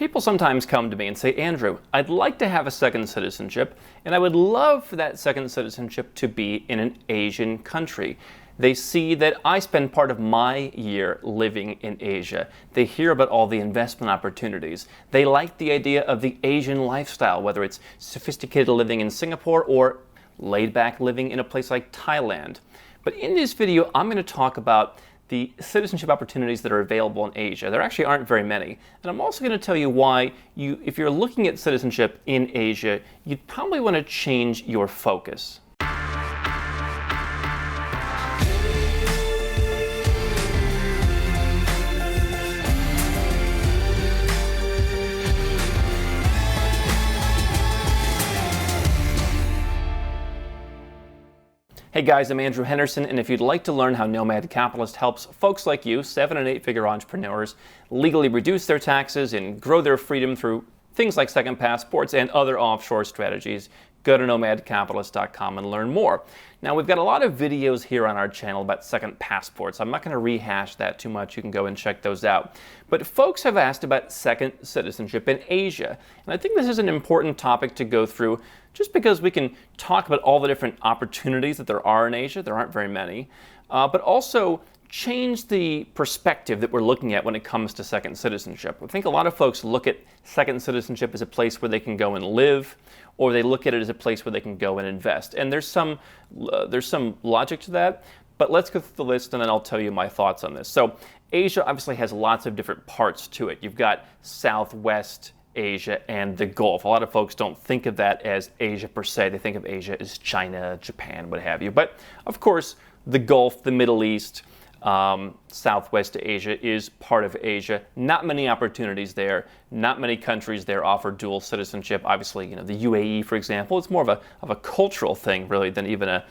People sometimes come to me and say, Andrew, I'd like to have a second citizenship, and I would love for that second citizenship to be in an Asian country. They see that I spend part of my year living in Asia. They hear about all the investment opportunities. They like the idea of the Asian lifestyle, whether it's sophisticated living in Singapore or laid back living in a place like Thailand. But in this video, I'm going to talk about the citizenship opportunities that are available in Asia. There actually aren't very many. And I'm also going to tell you why if you're looking at citizenship in Asia, you'd probably want to change your focus. Hey guys, I'm Andrew Henderson, and if you'd like to learn how Nomad Capitalist helps folks like you, 7- and 8-figure entrepreneurs, legally reduce their taxes and grow their freedom through things like second passports and other offshore strategies, go to nomadcapitalist.com and learn more. Now, we've got a lot of videos here on our channel about second passports. I'm not going to rehash that too much. You can go and check those out. But folks have asked about second citizenship in Asia. And I think this is an important topic to go through just because we can talk about all the different opportunities that there are in Asia. There aren't very many. But also change the perspective that we're looking at when it comes to second citizenship. I think a lot of folks look at second citizenship as a place where they can go and live, or they look at it as a place where they can go and invest. And there's some logic to that, but let's go through the list and then I'll tell you my thoughts on this. So Asia obviously has lots of different parts to it. You've got Southwest Asia and the Gulf. A lot of folks don't think of that as Asia per se. They think of Asia as China, Japan, what have you. But of course, the Gulf, the Middle East, Southwest Asia is part of Asia. Not many opportunities there. Not many countries there offer dual citizenship. Obviously, the UAE, for example, it's more of a cultural thing, really, than even a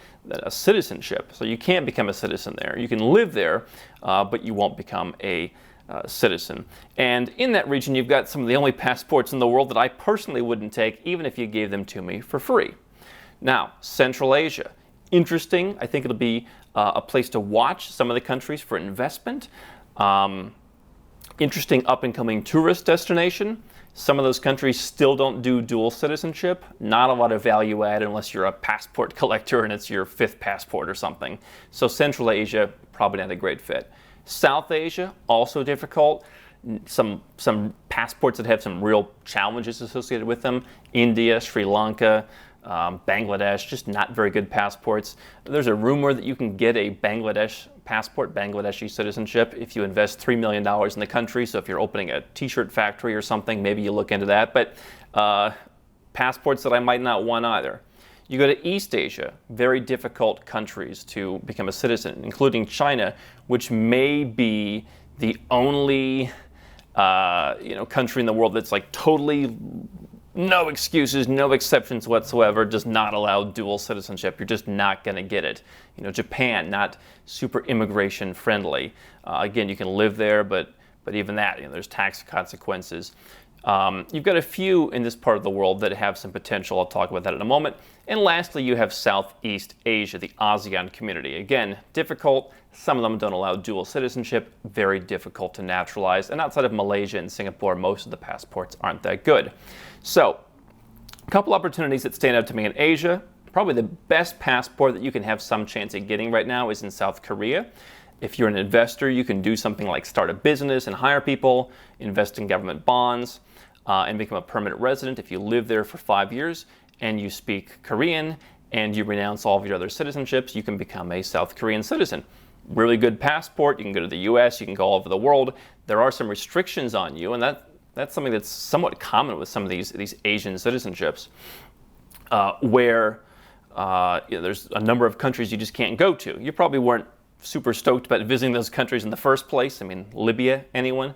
citizenship. So you can't become a citizen there. You can live there, but you won't become a citizen. And in that region, you've got some of the only passports in the world that I personally wouldn't take, even if you gave them to me for free. Now, Central Asia. Interesting. I think it'll be a place to watch some of the countries for investment. Interesting up-and-coming tourist destination. Some of those countries still don't do dual citizenship. Not a lot of value add unless you're a passport collector and it's your 5th passport or something. So Central Asia, probably not a great fit. South Asia, also difficult. Some passports that have some real challenges associated with them. India, Sri Lanka, Bangladesh, just not very good passports. There's a rumor that you can get a Bangladesh passport, Bangladeshi citizenship, if you invest $3 million in the country. So if you're opening a t-shirt factory or something, maybe you look into that. But passports that I might not want either. You go to East Asia, very difficult countries to become a citizen, including China, which may be the only country in the world that's like totally no excuses, no exceptions whatsoever, does not allow dual citizenship. You're just not going to get it. Japan, not super immigration friendly. Again, you can live there, but even that, there's tax consequences. You've got a few in this part of the world that have some potential. I'll talk about that in a moment. And lastly, you have Southeast Asia, the ASEAN community. Again, difficult. Some of them don't allow dual citizenship. Very difficult to naturalize. And outside of Malaysia and Singapore, most of the passports aren't that good. So, a couple opportunities that stand out to me in Asia. Probably the best passport that you can have some chance at getting right now is in South Korea. If you're an investor, you can do something like start a business and hire people, invest in government bonds, and become a permanent resident if you live there for 5 years and you speak Korean and you renounce all of your other citizenships, you can become a South Korean citizen. Really good passport. You can go to the US, you can go all over the world. There are some restrictions on you, and that's something that's somewhat common with some of these Asian citizenships, where there's a number of countries you just can't go to. You probably weren't super stoked about visiting those countries in the first place. I mean, Libya, anyone?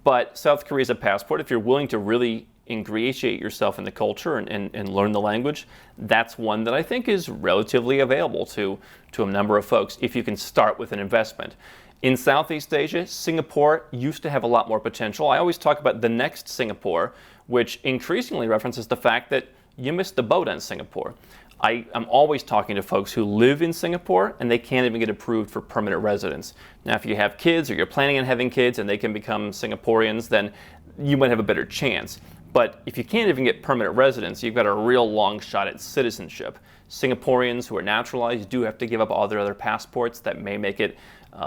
But South Korea is a passport. If you're willing to really ingratiate yourself in the culture and learn the language, that's one that I think is relatively available to a number of folks if you can start with an investment. In Southeast Asia, Singapore used to have a lot more potential. I always talk about the next Singapore, which increasingly references the fact that you missed the boat on Singapore. I'm always talking to folks who live in Singapore and they can't even get approved for permanent residence. Now, if you have kids or you're planning on having kids and they can become Singaporeans, then you might have a better chance. But if you can't even get permanent residence, you've got a real long shot at citizenship. Singaporeans who are naturalized do have to give up all their other passports. That may make it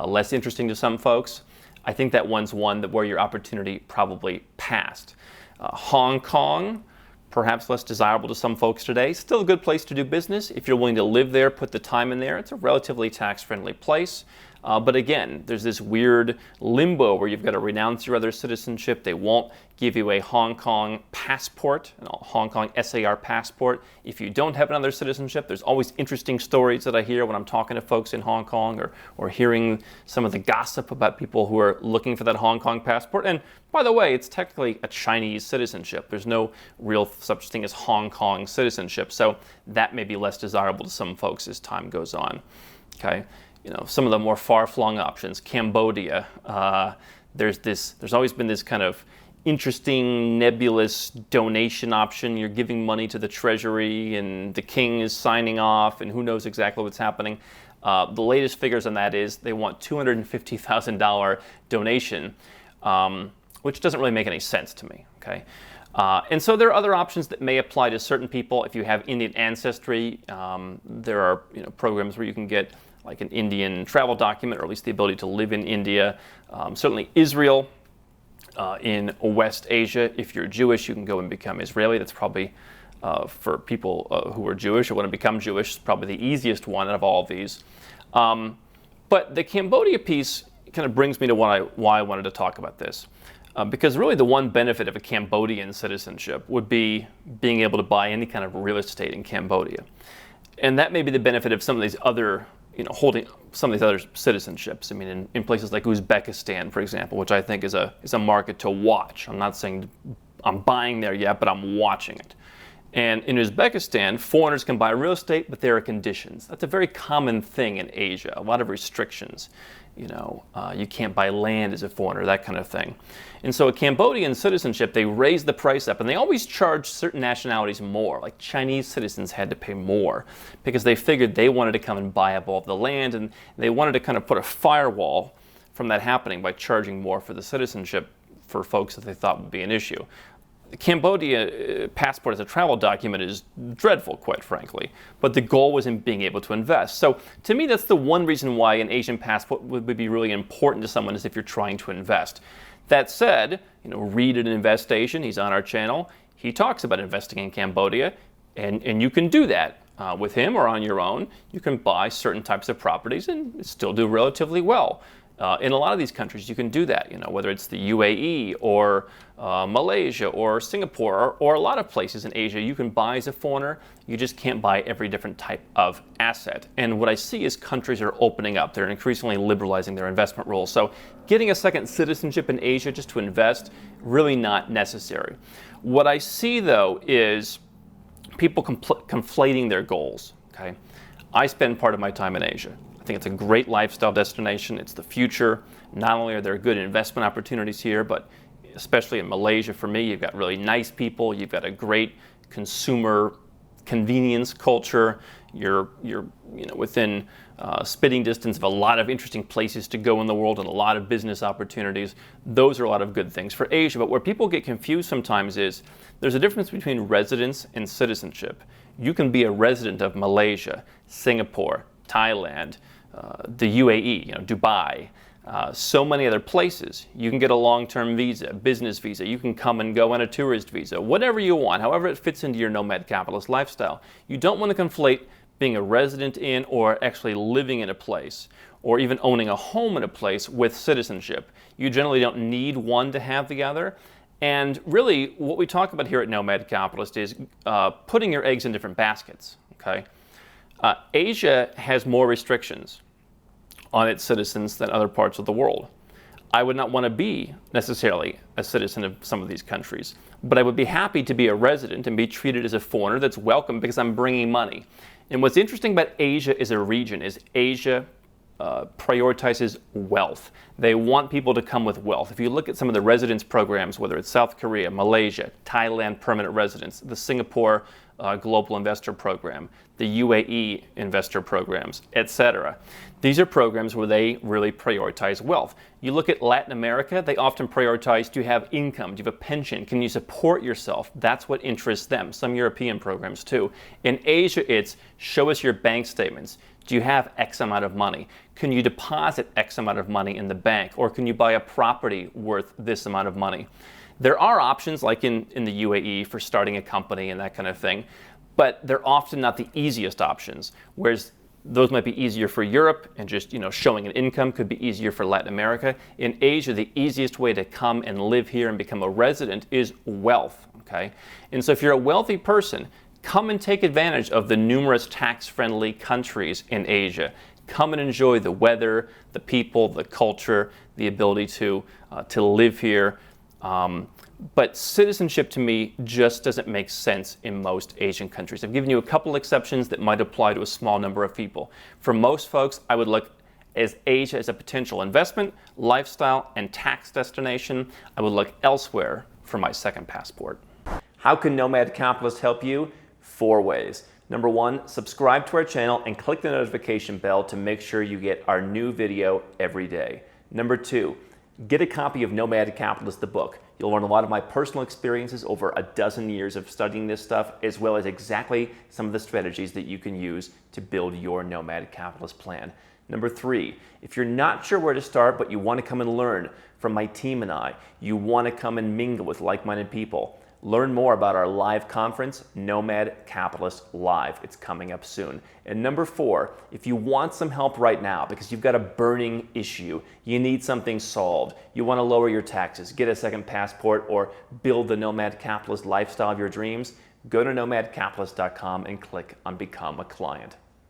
less interesting to some folks. I think that one's one where your opportunity probably passed. Hong Kong, perhaps less desirable to some folks today. Still a good place to do business. If you're willing to live there, put the time in there, it's a relatively tax-friendly place. But again, there's this weird limbo where you've got to renounce your other citizenship. They won't give you a Hong Kong passport, a Hong Kong SAR passport. If you don't have another citizenship, there's always interesting stories that I hear when I'm talking to folks in Hong Kong or hearing some of the gossip about people who are looking for that Hong Kong passport. And by the way, it's technically a Chinese citizenship. There's no real such thing as Hong Kong citizenship. So that may be less desirable to some folks as time goes on. Okay. Some of the more far-flung options, Cambodia, there's always been this kind of interesting, nebulous donation option. You're giving money to the treasury and the king is signing off and who knows exactly what's happening. The latest figures on that is they want $250,000 donation, which doesn't really make any sense to me, okay? And so there are other options that may apply to certain people. If you have Indian ancestry, there are programs where you can get like an Indian travel document, or at least the ability to live in India. Certainly Israel, in West Asia, if you're Jewish, you can go and become Israeli. That's probably, for people who are Jewish or want to become Jewish, probably the easiest one out of all of these. But the Cambodia piece kind of brings me to why I wanted to talk about this. Because really the one benefit of a Cambodian citizenship would be being able to buy any kind of real estate in Cambodia. And that may be the benefit of some of these other holding some of these other citizenships. I mean, in places like Uzbekistan, for example, which I think is a market to watch. I'm not saying I'm buying there yet, but I'm watching it. And in Uzbekistan, foreigners can buy real estate, but there are conditions. That's a very common thing in Asia, a lot of restrictions. You can't buy land as a foreigner, that kind of thing. And so a Cambodian citizenship, they raised the price up, and they always charged certain nationalities more. Like Chinese citizens had to pay more because they figured they wanted to come and buy up all of the land, and they wanted to kind of put a firewall from that happening by charging more for the citizenship for folks that they thought would be an issue. The Cambodia passport as a travel document is dreadful, quite frankly, but the goal was in being able to invest. So to me, that's the one reason why an Asian passport would be really important to someone, is if you're trying to invest. That said, Reed at Investation, he's on our channel, he talks about investing in Cambodia, and you can do that with him or on your own. You can buy certain types of properties and still do relatively well. In a lot of these countries, you can do that, whether it's the UAE or Malaysia or Singapore or a lot of places in Asia, you can buy as a foreigner. You just can't buy every different type of asset. And what I see is countries are opening up. They're increasingly liberalizing their investment rules. So getting a second citizenship in Asia just to invest, really not necessary. What I see, though, is people conflating their goals, okay? I spend part of my time in Asia. I think it's a great lifestyle destination. It's the future. Not only are there good investment opportunities here, but especially in Malaysia, for me, you've got really nice people. You've got a great consumer convenience culture. You're within spitting distance of a lot of interesting places to go in the world and a lot of business opportunities. Those are a lot of good things for Asia. But where people get confused sometimes is there's a difference between residence and citizenship. You can be a resident of Malaysia, Singapore, Thailand, the UAE, Dubai, so many other places. You can get a long-term visa, business visa. You can come and go on a tourist visa, whatever you want, however it fits into your nomad capitalist lifestyle. You don't want to conflate being a resident in or actually living in a place or even owning a home in a place with citizenship. You generally don't need one to have the other. And really, what we talk about here at Nomad Capitalist is putting your eggs in different baskets, okay? Asia has more restrictions on its citizens than other parts of the world. I would not want to be necessarily a citizen of some of these countries, but I would be happy to be a resident and be treated as a foreigner that's welcome because I'm bringing money. And what's interesting about Asia as a region is Asia prioritizes wealth. They want people to come with wealth. If you look at some of the residence programs, whether it's South Korea, Malaysia, Thailand permanent residence, the Singapore Global Investor Program, the UAE investor programs, etc. These are programs where they really prioritize wealth. You look at Latin America, they often prioritize, do you have income, do you have a pension, can you support yourself? That's what interests them. Some European programs too. In Asia, it's show us your bank statements. Do you have X amount of money? Can you deposit X amount of money in the bank? Or can you buy a property worth this amount of money? There are options like in the UAE for starting a company and that kind of thing, but they're often not the easiest options, whereas those might be easier for Europe, and just showing an income could be easier for Latin America. In Asia, the easiest way to come and live here and become a resident is wealth, okay? And so if you're a wealthy person, come and take advantage of the numerous tax-friendly countries in Asia. Come and enjoy the weather, the people, the culture, the ability to live here. But citizenship to me just doesn't make sense in most Asian countries. I've given you a couple exceptions that might apply to a small number of people. For most folks, I would look at Asia as a potential investment, lifestyle, and tax destination. I would look elsewhere for my second passport. How can Nomad Capitalist help you? 4 ways. Number 1, subscribe to our channel and click the notification bell to make sure you get our new video every day. Number 2, get a copy of Nomad Capitalist, the book. You'll learn a lot of my personal experiences over a dozen years of studying this stuff, as well as exactly some of the strategies that you can use to build your Nomad Capitalist plan. Number 3, if you're not sure where to start, but you want to come and learn from my team and I, you want to come and mingle with like-minded people, learn more about our live conference, Nomad Capitalist Live. It's coming up soon. And number 4, if you want some help right now because you've got a burning issue, you need something solved, you want to lower your taxes, get a second passport, or build the Nomad Capitalist lifestyle of your dreams, go to nomadcapitalist.com and click on Become a Client.